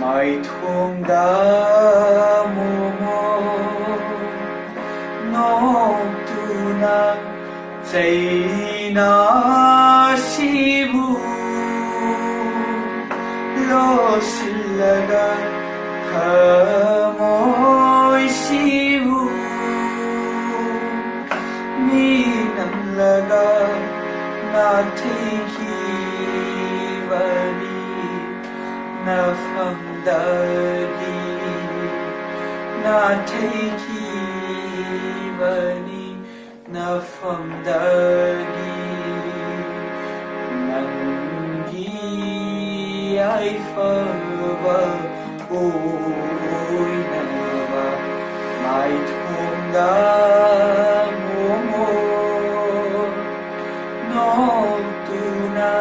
MAITHONGDA MOMON NOKTUNA-01 Loshillaga Kamoishivu Minamlaga Natikivani Nafamdagi Natikivani Nafamdagi Nangi Aifava Oinava MAITHONGDA MOMON NOKTUNA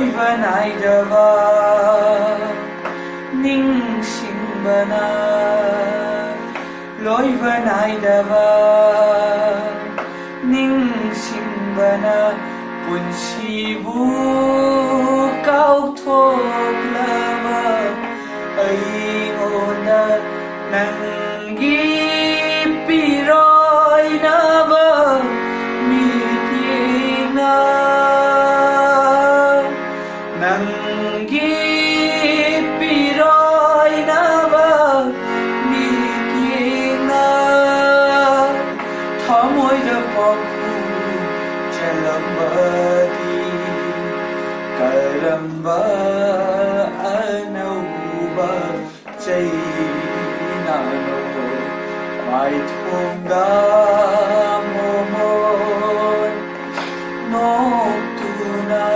Loivanaidawa Ningshimbana Loivanaidawa Ningshimbana Punshibu Kauthoklava Aingonda Nangi Piroinava Mityena Nangi Piroinava Mityena Thamoida Paku Jalambadi Karamba Anauba Jainano MAITHONGDA MOMON NOKTUNA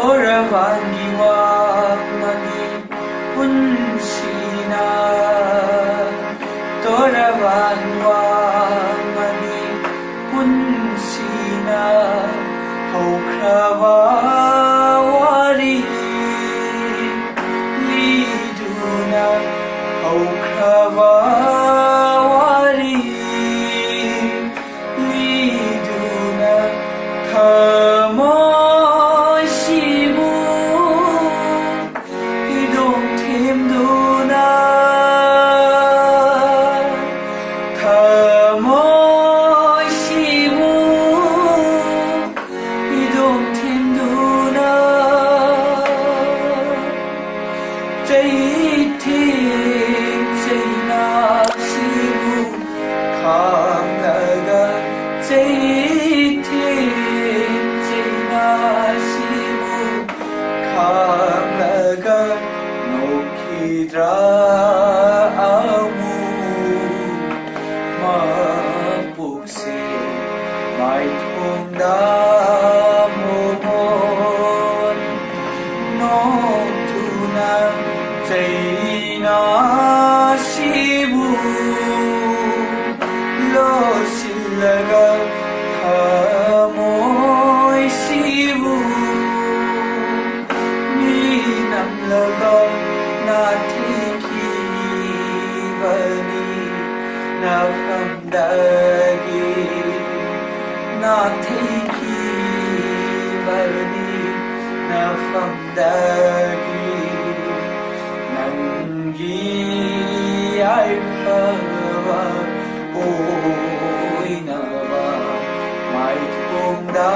Toravangiwa Mani Punshina Toravangiwa Mani Punshina Houkhare Wari Liduna Houkhare Wari Liduna Kamoishibu Idom Timduna Kamoishibu Idom Timduna Jaitin Jainashibu Kamlaga Jaitin Jainashibu Kamlaga Nokidra Amu Mapukse MAITHONGDA MOMON NOKTUNA Jainashibu Loshillaga Kamoishivu Minamlaga Natikivani Nafamdagi Natikivani Nafamdagi Nangi Aifava Oinava MAITHONGDA